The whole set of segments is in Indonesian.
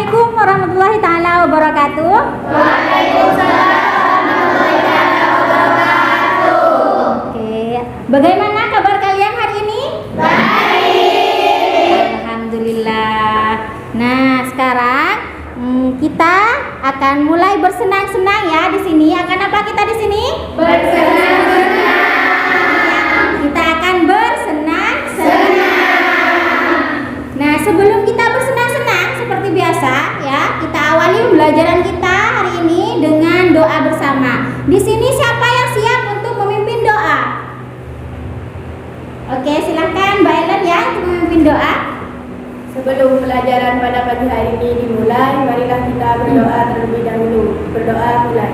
Assalamualaikum warahmatullahi taala wabarakatuh. Waalaikumsalam warahmatullahi taala wabarakatuh. Oke, bagaimana kabar kalian hari ini? Baik. Alhamdulillah. Nah, sekarang kita akan mulai bersenang-senang ya di sini. Akan apa kita di sini? Bersenang-senang. Kita akan bersenang-senang. Nah, sebelum kita bersenang-senang seperti biasa ya, kita awali pembelajaran kita hari ini dengan doa bersama. Di sini siapa yang siap untuk memimpin doa? Oke, silakan Mbak Ellen ya untuk memimpin doa. Sebelum pelajaran pada pagi hari ini dimulai, marilah kita berdoa terlebih dahulu. Berdoa mulai.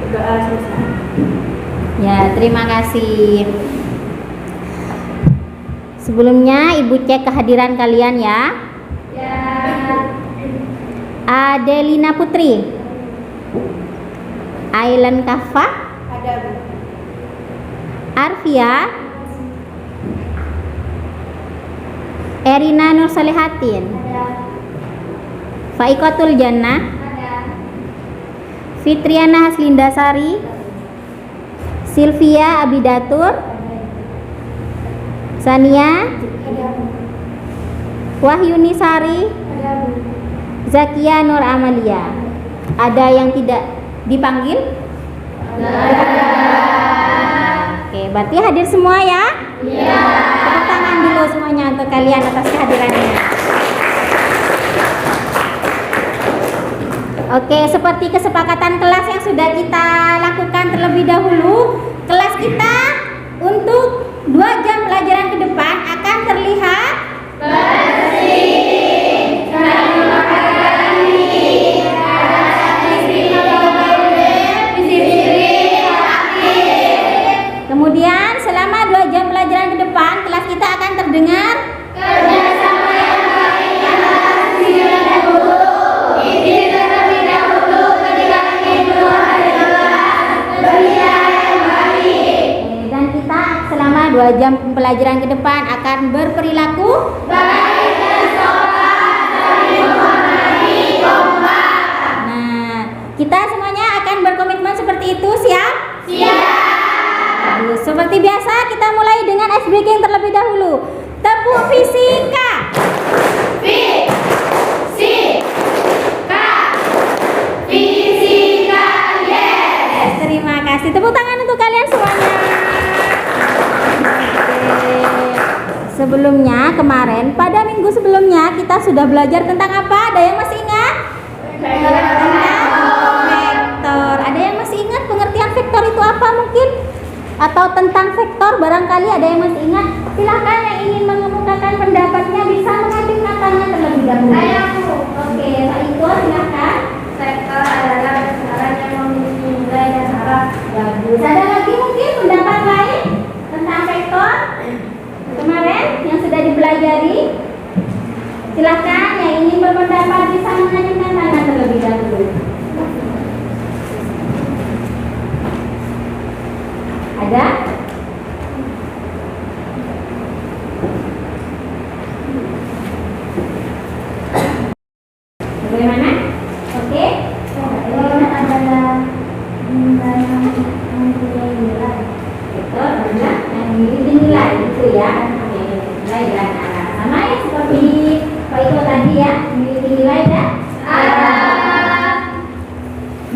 Berdoa selesai. Ya, terima kasih. Sebelumnya Ibu cek kehadiran kalian ya. Ya. Adelina Putri, Ailen Kafa, Ada Bu. Arfia, Erina Nur Salihatin, Ada. Faikotul Jannah, Ada. Fitriana Haslinda Sari, Sylvia Abidatur, Sania, Ada Bu. Wahyuni Sari, Ada Bu. Zakia Nur Amalia. Ada yang tidak dipanggil? Oke, berarti hadir semua ya? Iya. Tepuk tangan dulu semuanya untuk kalian atas kehadirannya. Oke, seperti kesepakatan kelas yang sudah kita lakukan terlebih dahulu, kelas kita untuk 2 jam pelajaran ke depan akan terlihat Bersih. Selalu menghargai. Kemudian selama 2 jam pelajaran ke depan kelas kita akan terdengar Kerjasama yang baik antara sisi dahulu. Izin terlebih dahulu ketika ingin keluar dari kelas. Berbicara yang baik. dan kita selama 2 jam pelajaran ke depan akan berperilaku Baik dan sopan. Saling menghormati. Kompak. Nah, kita semuanya akan berkomitmen seperti itu, siap? Siap. Bagus. Seperti biasa kita mulai dengan SBG yang terlebih dahulu. Tepuk fisika. Fisika. Fisika. Yes. Terima kasih. Tepuk tangan untuk kalian semuanya. Oke. Sebelumnya kemarin pada minggu sebelumnya kita sudah belajar tentang apa? Ada yang masih ingat? Tentang vektor. Ada yang masih ingat pengertian vektor itu apa mungkin? Atau tentang vektor barangkali ada yang masih ingat? Silakan yang ingin mengemukakan pendapatnya bisa mengacungkan tangan terlebih dahulu. Oke, Pak Iko silakan. Vektor adalah besaran yang memiliki nilai dan arah. Bagus. Ada lagi mungkin pendapat lain tentang vektor kemarin yang sudah dipelajari? Silakan yang ingin berpendapat bisa mengacungkan tangan terlebih dahulu. Ada? Bagaimana? Oke? Adalah nilai yang mempunyai nilai. Vektor adalah yang memiliki nilai itu ya. Oke, nilai dan arah. Sama ya seperti Pak Iko tadi ya, memiliki nilai dan arah.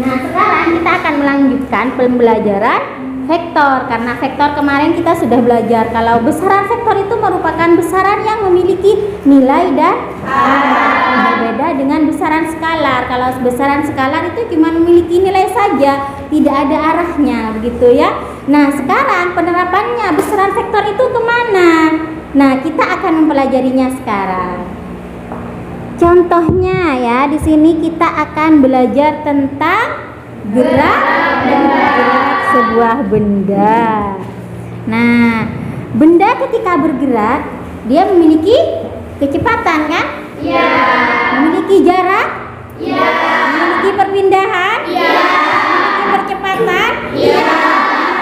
Nah, sekarang kita akan melanjutkan pembelajaran vektor. Karena vektor kemarin kita sudah belajar kalau besaran vektor itu merupakan besaran yang memiliki nilai dan arah. Berbeda dengan besaran skalar. Kalau besaran skalar itu cuma memiliki nilai saja, tidak ada arahnya, begitu ya. Nah, sekarang penerapannya besaran vektor itu kemana? Nah, kita akan mempelajarinya sekarang. Contohnya ya, di sini kita akan belajar tentang gerak dan bergerak sebuah benda. Nah, benda ketika bergerak dia memiliki kecepatan kan? Iya. Memiliki jarak? Iya. Memiliki perpindahan? Iya. Memiliki percepatan? Iya.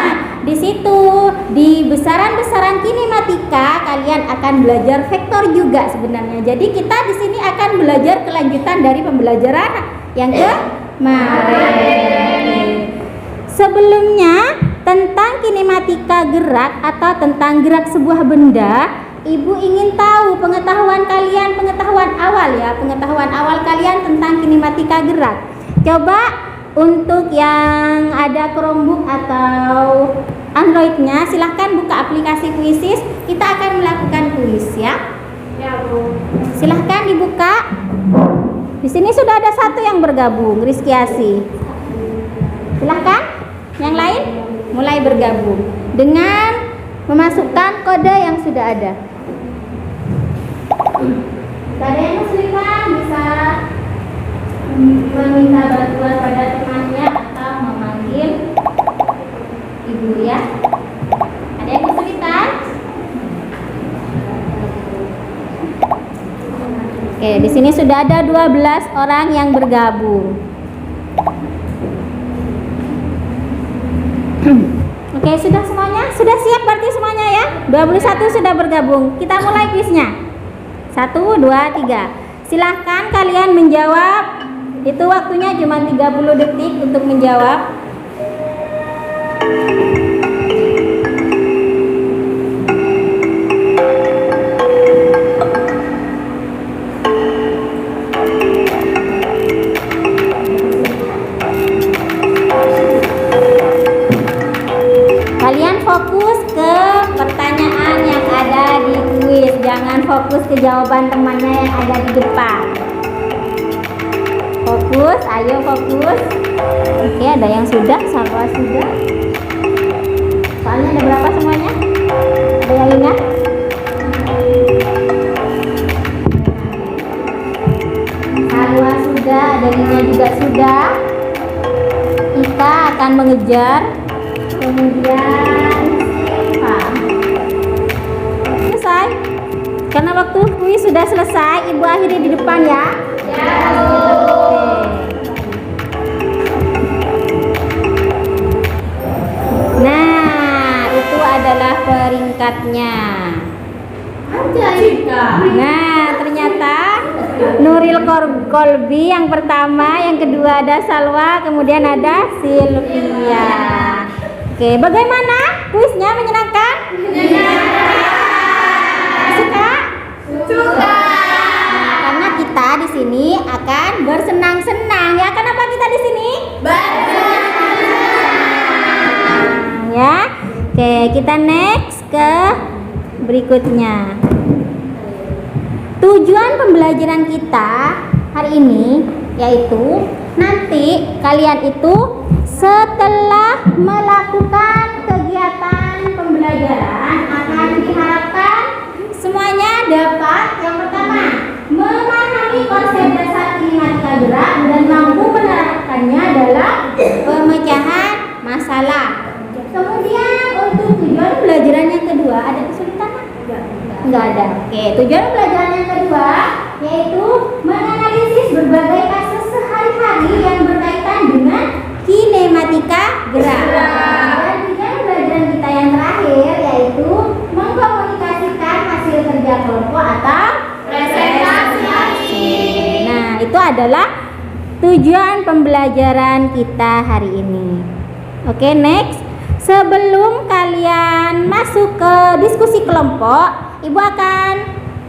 Nah, di situ besaran-besaran kinematika kalian akan belajar vektor juga sebenarnya. Jadi kita di sini akan belajar kelanjutan dari pembelajaran yang kemarin. Sebelumnya tentang kinematika gerak atau tentang gerak sebuah benda, Ibu ingin tahu pengetahuan kalian, pengetahuan awal kalian tentang kinematika gerak. Coba untuk yang ada Chromebook atau Androidnya, silahkan buka aplikasi Quizzes. Kita akan melakukan kuis ya. Ya, Bu. Silahkan dibuka. Di sini sudah ada satu yang bergabung, Rizkyasi. Silahkan, yang lain mulai bergabung dengan memasukkan kode yang sudah ada. Ada yang kesulitan bisa meminta bantuan pada temannya atau memanggil ibu ya. Ada yang kesulitan? Oke, di sini sudah ada 12 orang yang bergabung. Oke, sudah semuanya? Sudah siap berarti semuanya ya? 21 sudah bergabung. Kita mulai kuisnya. 1, 2, 3. Silahkan kalian menjawab. Itu waktunya cuma 30 detik untuk menjawab. Kalian fokus ke pertanyaan yang ada di kuis, jangan fokus ke jawaban temannya yang ada di depan. Fokus, ayo fokus. Oke, ada yang sudah, Salwa sudah. Soalnya ada berapa semuanya? Ada yang ingat? Salwa sudah, ada Lina juga sudah. Ika akan mengejar. Kemudian selesai. Karena waktu kuis sudah selesai, Ibu akhiri di depan ya. Ya, Bu. Nah, itu adalah peringkatnya. Nah, ternyata Nuril Kolbi yang pertama, yang kedua ada Salwa, kemudian ada Sylvia. Oke, bagaimana? Kuisnya menyenangkan? Suka? Suka. Karena kita di sini akan bersenang-senang ya. Kenapa kita di sini? Bersenang-senang ya. Oke, kita next ke berikutnya. Tujuan pembelajaran kita hari ini yaitu nanti kalian itu setelah melakukan kegiatan pembelajaran akan diharapkan semuanya dapat yang pertama memahami konsep dasar kinematika gerak dan mampu menerapkannya dalam pemecahan masalah. Kemudian untuk tujuan pembelajaran yang kedua, ada kesulitan? Enggak ada. Oke, tujuan pembelajaran yang kedua yaitu menganalisis berbagai kasus sehari-hari yang berkaitan dengan kinematika gerak. Dan tujuan pembelajaran kita yang terakhir yaitu mengkomunikasikan hasil kerja kelompok atau presentasi. Nah, itu adalah tujuan pembelajaran kita hari ini. Oke, next. Sebelum kalian masuk ke diskusi kelompok, Ibu akan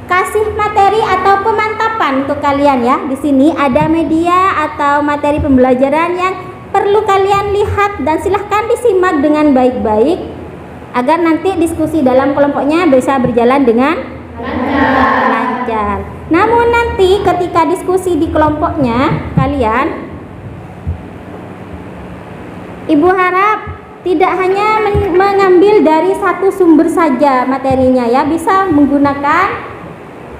kasih materi atau pemantapan untuk kalian ya. Di sini ada media atau materi pembelajaran yang perlu kalian lihat dan silahkan disimak dengan baik-baik agar nanti diskusi dalam kelompoknya bisa berjalan dengan lancar. Namun nanti ketika diskusi di kelompoknya kalian, Ibu harap tidak hanya mengambil dari satu sumber saja materinya ya, bisa menggunakan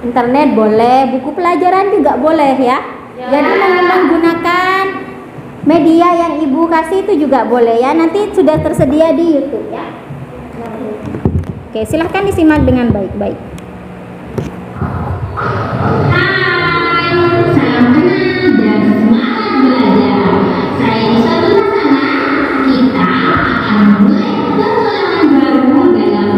internet boleh, buku pelajaran juga boleh ya. Jadi menggunakan media yang Ibu kasih itu juga boleh ya. Nanti sudah tersedia di YouTube ya. Oke, silahkan disimak dengan baik-baik. Hai, salam kenal dan semangat belajar. Saya Nisa Pratama. Kita akan memulai petualangan baru dalam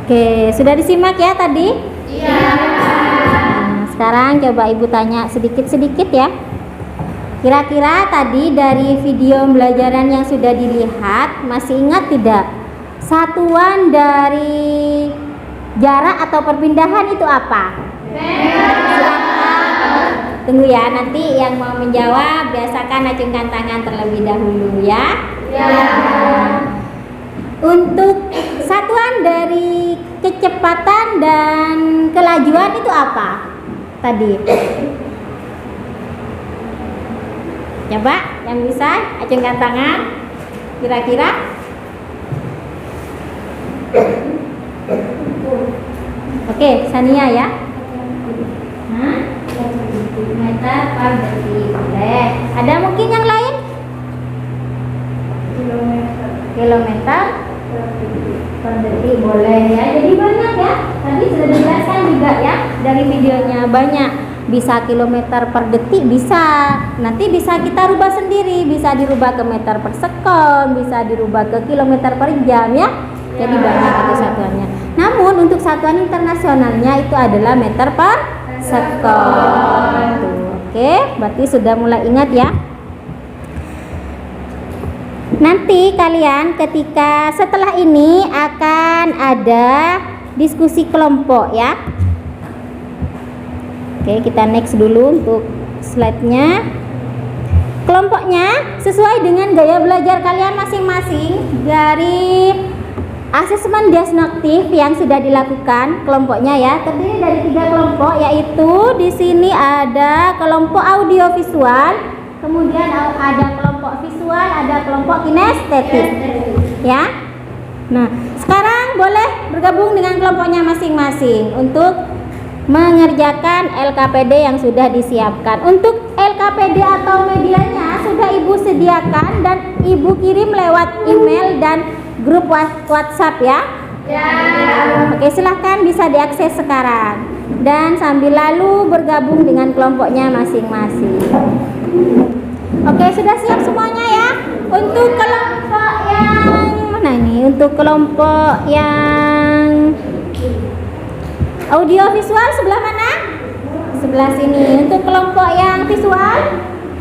Oke, sudah disimak ya tadi? Iya. Nah, sekarang coba Ibu tanya sedikit-sedikit ya. Kira-kira tadi dari video pembelajaran yang sudah dilihat, masih ingat tidak? Satuan dari jarak atau perpindahan itu apa? Silakan. Tunggu ya, nanti yang mau menjawab biasakan acungkan tangan terlebih dahulu ya. Ya. Untuk satuan dari kecepatan dan kelajuan itu apa tadi? Coba yang bisa acungkan tangan. Kira-kira? Oke, Sania ya. Meter per detik. Boleh. Ada mungkin yang lain? Kilometer per detik boleh ya. Jadi banyak ya. Tadi sudah dijelaskan juga ya dari videonya, banyak. Bisa kilometer per detik, bisa. Nanti bisa kita rubah sendiri, bisa dirubah ke meter per sekon, bisa dirubah ke kilometer per jam ya. Jadi banyak itu satuannya. Namun untuk satuan internasionalnya itu adalah meter per sekon. Tuh, oke, berarti sudah mulai ingat ya. Nanti kalian ketika setelah ini akan ada diskusi kelompok ya. Oke, kita next dulu untuk slide-nya. Kelompoknya sesuai dengan gaya belajar kalian masing-masing dari asesmen diagnostik yang sudah dilakukan. Kelompoknya ya terdiri dari 3 kelompok, yaitu di sini ada kelompok audiovisual, kemudian ada kelompok visual, ada kelompok kinestetik ya. Nah, sekarang boleh bergabung dengan kelompoknya masing-masing untuk mengerjakan LKPD yang sudah disiapkan. Untuk LKPD atau medianya sudah Ibu sediakan dan Ibu kirim lewat email dan grup WhatsApp ya. Ya. Oke, silahkan bisa diakses sekarang dan sambil lalu bergabung dengan kelompoknya masing-masing. Oke, sudah siap semuanya ya. Untuk kelompok yang mana ini? Untuk kelompok yang audio visual sebelah mana? Sebelah sini. Untuk kelompok yang visual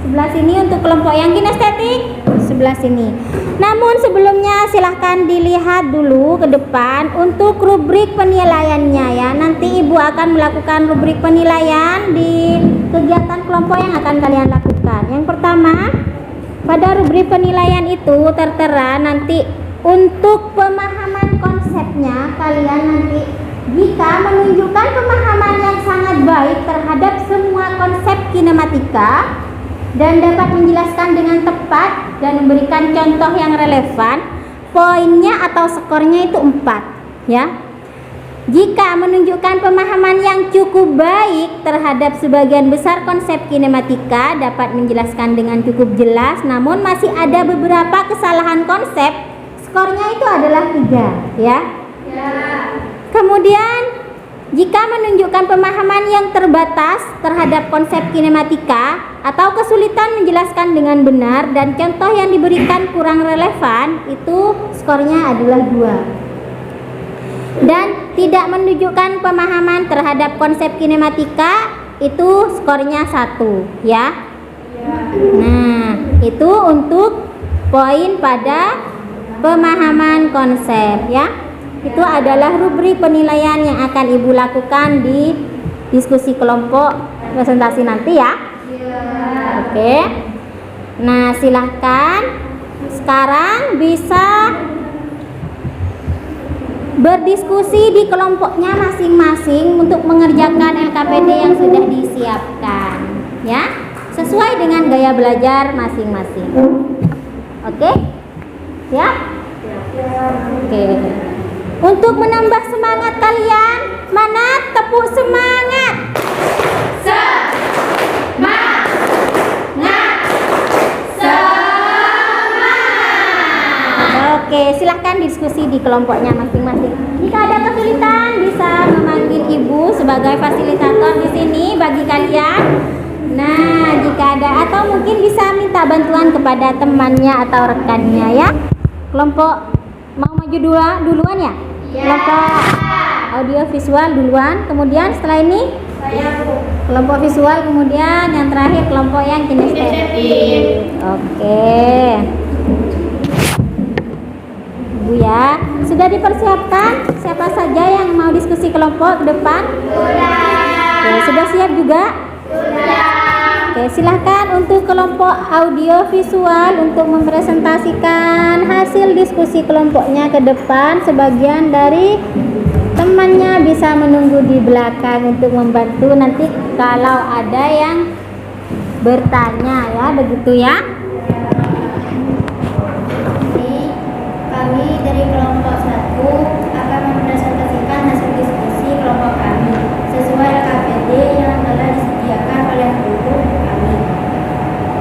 sebelah sini. Untuk kelompok yang kinestetik sebelah sini. Namun sebelumnya silahkan dilihat dulu ke depan untuk rubrik penilaiannya ya. Nanti Ibu akan melakukan rubrik penilaian di kegiatan kelompok yang akan kalian lakukan. Yang pertama, pada rubrik penilaian itu tertera nanti untuk pemahaman konsepnya kalian nanti jika menunjukkan pemahaman yang sangat baik terhadap semua konsep kinematika dan dapat menjelaskan dengan tepat dan memberikan contoh yang relevan, poinnya atau skornya itu 4 ya. Jika menunjukkan pemahaman yang cukup baik terhadap sebagian besar konsep kinematika, dapat menjelaskan dengan cukup jelas, namun masih ada beberapa kesalahan konsep, skornya itu adalah 3 ya. Kemudian jika menunjukkan pemahaman yang terbatas terhadap konsep kinematika atau kesulitan menjelaskan dengan benar dan contoh yang diberikan kurang relevan, itu skornya adalah 2. Dan tidak menunjukkan pemahaman terhadap konsep kinematika, itu skornya 1 ya. Nah, itu untuk poin pada pemahaman konsep ya. Itu adalah rubrik penilaian yang akan Ibu lakukan di diskusi kelompok presentasi nanti ya. Oke. Nah, silahkan sekarang bisa berdiskusi di kelompoknya masing-masing untuk mengerjakan LKPD yang sudah disiapkan ya, sesuai dengan gaya belajar masing-masing. Oke? Siap? Oke. Untuk menambah semangat kalian, mana tepuk semangat? Semangat. Oke, silahkan diskusi di kelompoknya masing-masing. Jika ada kesulitan, bisa memanggil Ibu sebagai fasilitator di sini bagi kalian. Nah, jika ada atau mungkin bisa minta bantuan kepada temannya atau rekannya ya. Kelompok mau maju duluan ya? Kelompok audio visual duluan, kemudian setelah ini kelompok visual, kemudian yang terakhir kelompok yang kinestetik. Oke. Bu ya, sudah dipersiapkan siapa saja yang mau diskusi kelompok ke depan? Oke, sudah siap juga? Oke, silahkan untuk kelompok audio visual untuk mempresentasikan hasil diskusi kelompoknya ke depan. Sebagian dari temannya bisa menunggu di belakang untuk membantu nanti kalau ada yang bertanya ya, begitu ya. Kami dari kelompok 1 akan mempresentasikan hasil diskusi kelompok kami sesuai LKPD yang telah disediakan oleh guru kami.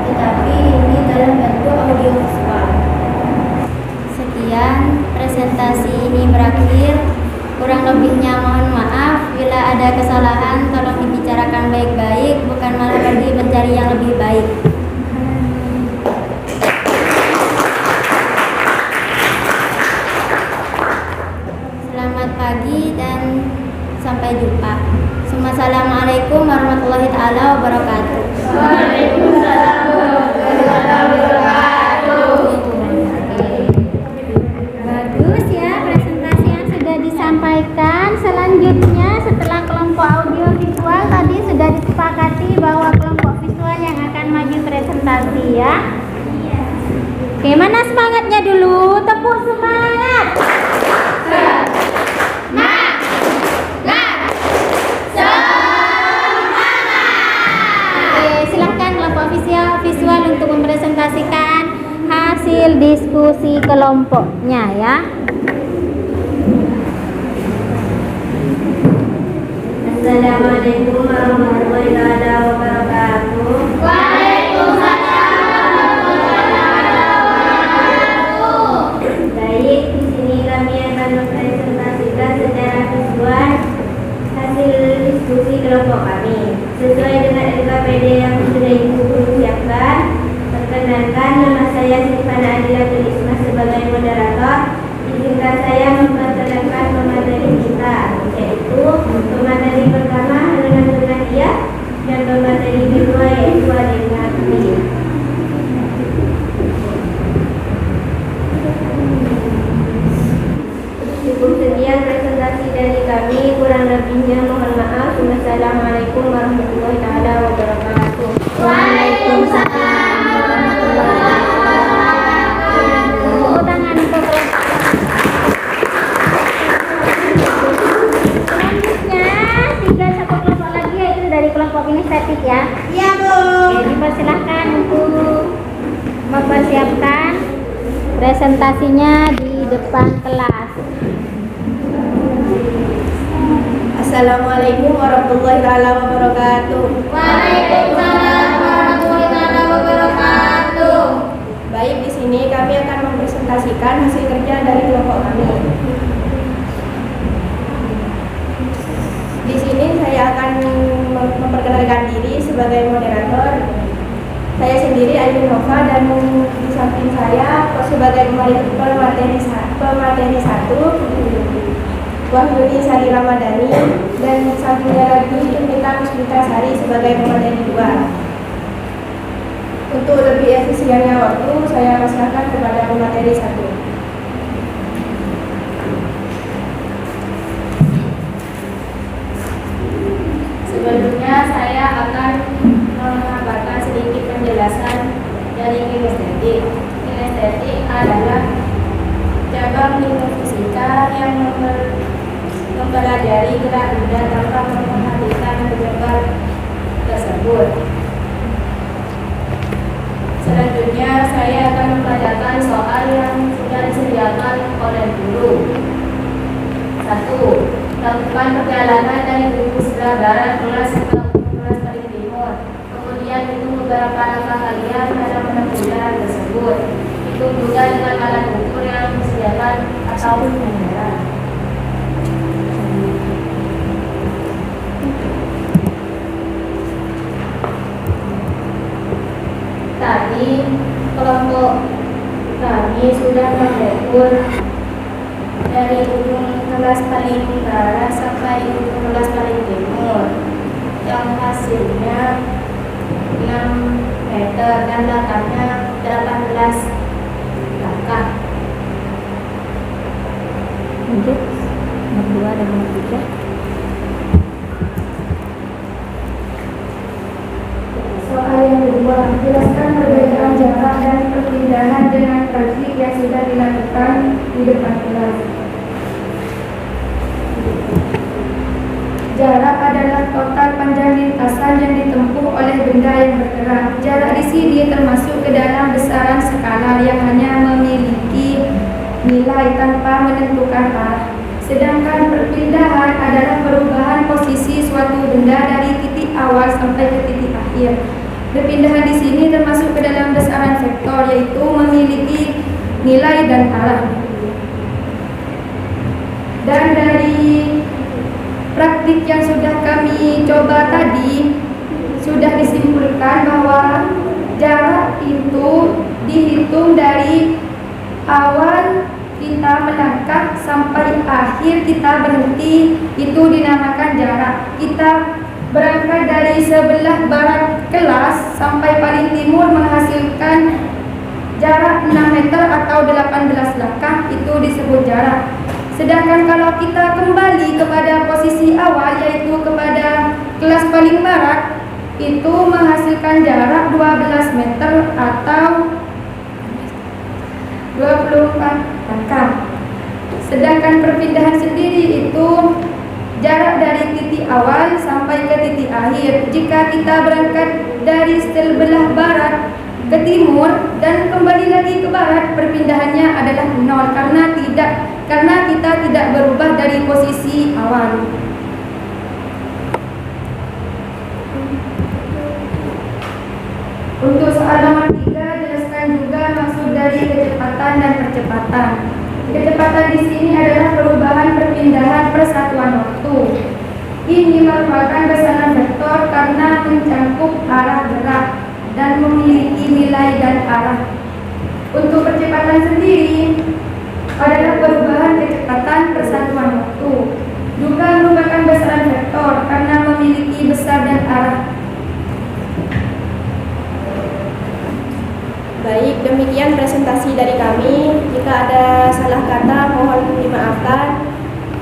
Tetapi ini dalam bentuk audio visual. Sekian, presentasi ini berakhir. Kurang lebihnya mohon maaf. Bila ada kesalahan tolong dibicarakan baik-baik, bukan malah pergi mencari yang lebih baik. Selamat pagi dan sampai jumpa. Assalamualaikum warahmatullahi taala wabarakatuh. Waalaikumsalam warahmatullahi wabarakatuh. Bagus ya presentasi yang sudah disampaikan. Selanjutnya setelah kelompok audio visual tadi sudah disepakati bahwa kelompok visual yang akan maju presentasi ya. Oke, mana semangatnya dulu? Tepuk semangat. Oke, silahkan kelompok visual untuk mempresentasikan hasil diskusi kelompoknya ya. Assalamualaikum warahmatullahi wabarakatuh. Waalaikumsalam warahmatullahi wabarakatuh. Baik, di sini kami akan mempresentasikan secara visual hasil diskusi kelompok kami sesuai dengan LKPD yang sudah Ibu siapkan. Perkenalkan, nama saya Sifana Adila Tulisma sebagai moderator. Izinkan saya memperkenalkan pemateri kita, yaitu pemateri pertama Helena Nadia dan pemateri kedua yaitu Adina Dwi. Cukup sekian presentasi dari kami, kurang lebihnya mohon maaf. Wassalamualaikum warahmatullahi wabarakatuh. Waalaikumsalam warahmatullahi wabarakatuh. Tepuk tangan untuk kelompok. Selanjutnya satu kelompok lagi yaitu dari kelompok kinestetik ya. Iya, Bu. Oke, dipersilahkan untuk mempersiapkan presentasinya di depan kelas. Assalamualaikum warahmatullahi wabarakatuh. Waalaikumsalam warahmatullahi wabarakatuh. Baik, di sini kami akan mempresentasikan hasil kerja dari kelompok kami. Di sini saya akan memperkenalkan diri sebagai moderator. Saya sendiri Ayu Nova dan di samping saya sebagai pemateri 1 Wahyuni Sari Ramadhani dan sampingnya lagi Mita Musbitasari sebagai pemateri 2. Untuk lebih efisiennya waktu, saya pasrahkan kepada pemateri 1. Sebelumnya saya akan mengabarkan sedikit penjelasan dari kinestetik. Kinestetik adalah cabang ilmu fisika yang mempelajari gerak benda tanpa memperhatikan penyebab tersebut. Selanjutnya saya akan membacakan soal yang sudah disediakan oleh guru. 1. Lakukan perjalanan dari bumi sebelah barat kelas ke kelas paling timur. Kemudian hitung beberapa langkah kalian pada penempuran tersebut. Hitung juga dengan alat ukur yang disediakan atau pengeras. Tadi kelompok kami sudah mengukur dari ujung kelas paling barat sampai ujung kelas paling timur, yang hasilnya 6 meter dan belakangnya 18 langkah. Lanjut, nomor 2 dan nomor 3. Soal yang kedua, jelaskan perbedaan jarak dan perpindahan dengan grafik yang sudah dilakukan di depan kelas. Jarak adalah total panjang lintasan yang ditempuh oleh benda yang bergerak. Jarak di sini termasuk ke dalam besaran skala yang hanya memiliki nilai tanpa menentukan arah. Sedangkan perpindahan adalah perubahan posisi suatu benda dari titik awal sampai ke titik akhir. Perpindahan di sini termasuk ke dalam besaran vektor, yaitu memiliki nilai dan arah. Dan dari praktik yang sudah kami coba tadi, sudah disimpulkan bahwa jarak itu dihitung dari awal kita melangkah sampai akhir kita berhenti, itu dinamakan jarak. Kita berangkat dari sebelah barat kelas sampai paling timur menghasilkan jarak 6 meter atau 18 langkah, itu disebut jarak. Sedangkan kalau kita kembali kepada posisi awal, yaitu kepada kelas paling barat, itu menghasilkan jarak 12 meter atau 24 langkah. Sedangkan perpindahan sendiri itu jarak dari titik awal sampai ke titik akhir. Jika kita berangkat dari sebelah barat ke timur dan kembali lagi ke barat, perpindahannya adalah 0 karena kita tidak berubah dari posisi awal. Untuk soal nomor 3, jelaskan juga maksud dari kecepatan dan percepatan. Kecepatan di sini adalah perubahan perpindahan persatuan waktu. Ini merupakan besaran vektor karena mencakup arah gerak dan memiliki nilai dan arah. Untuk percepatan sendiri adalah perubahan kecepatan persatuan waktu. Juga merupakan besaran vektor karena memiliki besar dan arah. Baik, demikian presentasi dari kami. Jika ada salah kata mohon dimaafkan.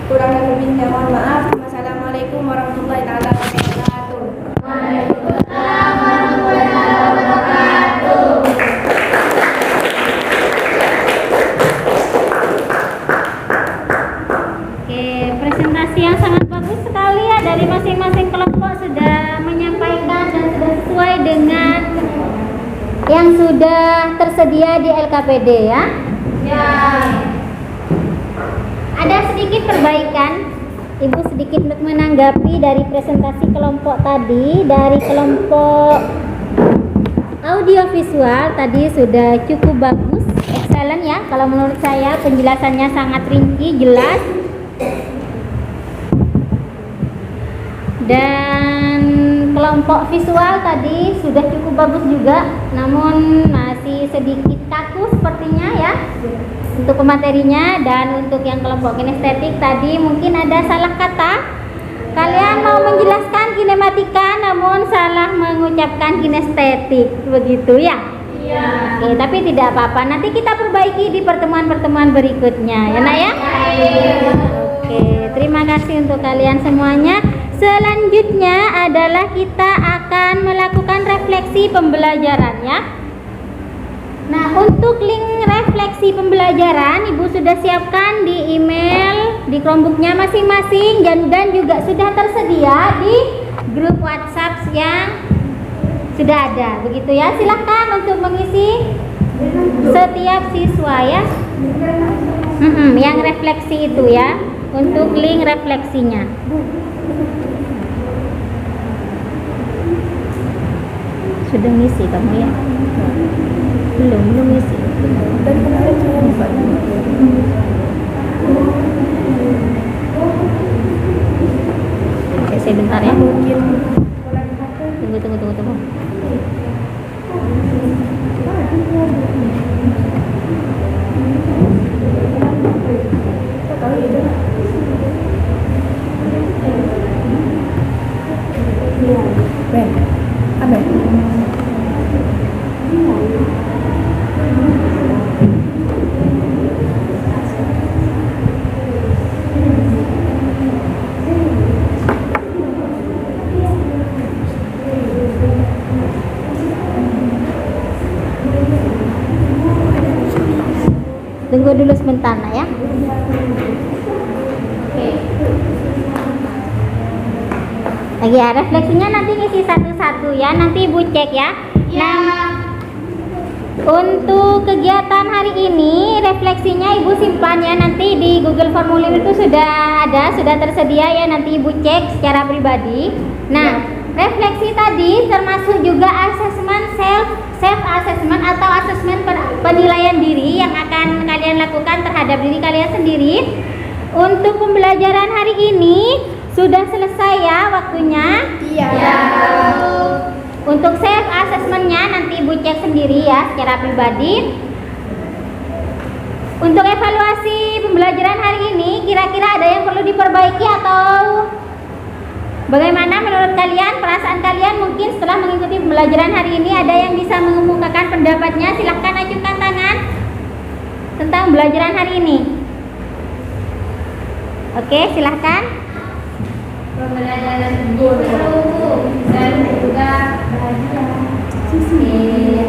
Kurang dan lebihnya mohon maaf. Wassalamualaikum warahmatullahi wabarakatuh. Waalaikumsalam warahmatullahi wabarakatuh. Oke, presentasi yang sangat bagus sekali ya, dari masing-masing kelompok sudah menyampaikan dan sudah sesuai dengan yang sudah tersedia di LKPD ya. Ya. Ada sedikit perbaikan. Ibu sedikit menanggapi dari presentasi kelompok tadi. Dari kelompok audiovisual tadi sudah cukup bagus, excellent ya. Kalau menurut saya penjelasannya sangat rinci, jelas. Dan kelompok visual tadi sudah cukup bagus juga, namun masih sedikit kaku sepertinya ya untuk pematerinya. Dan untuk yang kelompok kinestetik tadi mungkin ada salah kata. Kalian mau menjelaskan kinematika namun salah mengucapkan kinestetik, begitu ya? Iya. Oke, tapi tidak apa-apa, nanti kita perbaiki di pertemuan-pertemuan berikutnya ya nak ya? Oke, terima kasih untuk kalian semuanya. Selanjutnya adalah kita akan melakukan refleksi pembelajaran ya. Nah, untuk link refleksi pembelajaran Ibu sudah siapkan di email, di Chromebooknya masing-masing, dan juga sudah tersedia di grup WhatsApp yang sudah ada, begitu ya. Silahkan untuk mengisi setiap siswa ya. Yang refleksi itu ya, untuk link refleksinya. Sudah ngisi kamu ya? Belum ngisi. Dan kemarin saya lupa. Oke, sebentar ya. Mungkin Tunggu. Tunggu dulu sebentar nak ya. Oke. Lagi ya, refleksinya nanti ngisi satu-satu ya. Nanti Ibu cek ya. Nah, untuk kegiatan hari ini refleksinya Ibu simpan ya, nanti di Google Formulir itu sudah ada, sudah tersedia ya, nanti Ibu cek secara pribadi. Nah, refleksi tadi termasuk juga asesmen self assessment atau asesmen penilaian diri yang akan kalian lakukan terhadap diri kalian sendiri. Untuk pembelajaran hari ini sudah selesai ya waktunya? Iya. Untuk self assessmentnya nanti Ibu cek sendiri ya secara pribadi. Untuk evaluasi pembelajaran hari ini, kira-kira ada yang perlu diperbaiki atau bagaimana menurut kalian? Perasaan kalian mungkin setelah mengikuti pembelajaran hari ini ada yang bisa mengemukakan pendapatnya? Silahkan ajukan tangan tentang pembelajaran hari ini. Oke, silahkan. Pembelajaran guru dan juga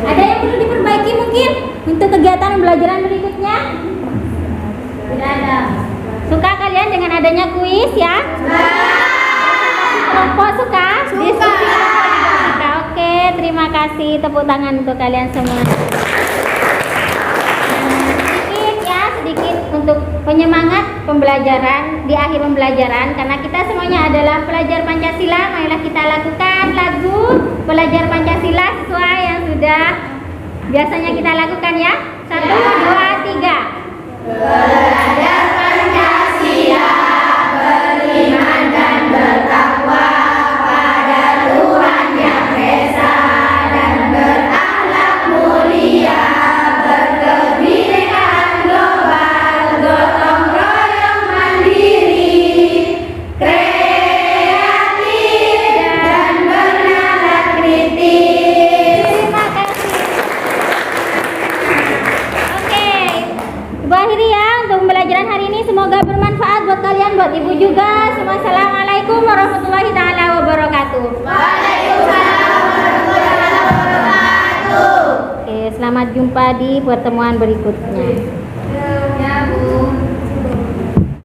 Ada yang perlu diperbaiki mungkin untuk kegiatan pembelajaran berikutnya? tidak ada. Suka kalian dengan adanya kuis ya? Kelompok suka? Diskusi suka. Oke, terima kasih. Tepuk tangan untuk kalian semua. Sedikit untuk penyemangat pembelajaran di akhir pembelajaran, karena kita semuanya adalah pelajar Pancasila. Marilah kita lakukan lagu pelajar Pancasila sesuai yang sudah biasanya kita lakukan ya. 1, 2, 3. Belajar Pancasila, beriman dan bertakwa pada Tuhan Yang Esa dan berakhlak mulia, berkebinekaan global, gotong royong mandiri, kreatif dan bernalar kritis. Terima kasih. Oke, Ibu akhiri ya untuk pembelajaran hari ini. Semoga bermanfaat buat kalian, buat Ibu juga. Semua assalamualaikum warahmatullahi taala wabarakatuh. Waalaikumsalam warahmatullahi wabarakatuh. Oke, selamat jumpa di pertemuan berikutnya.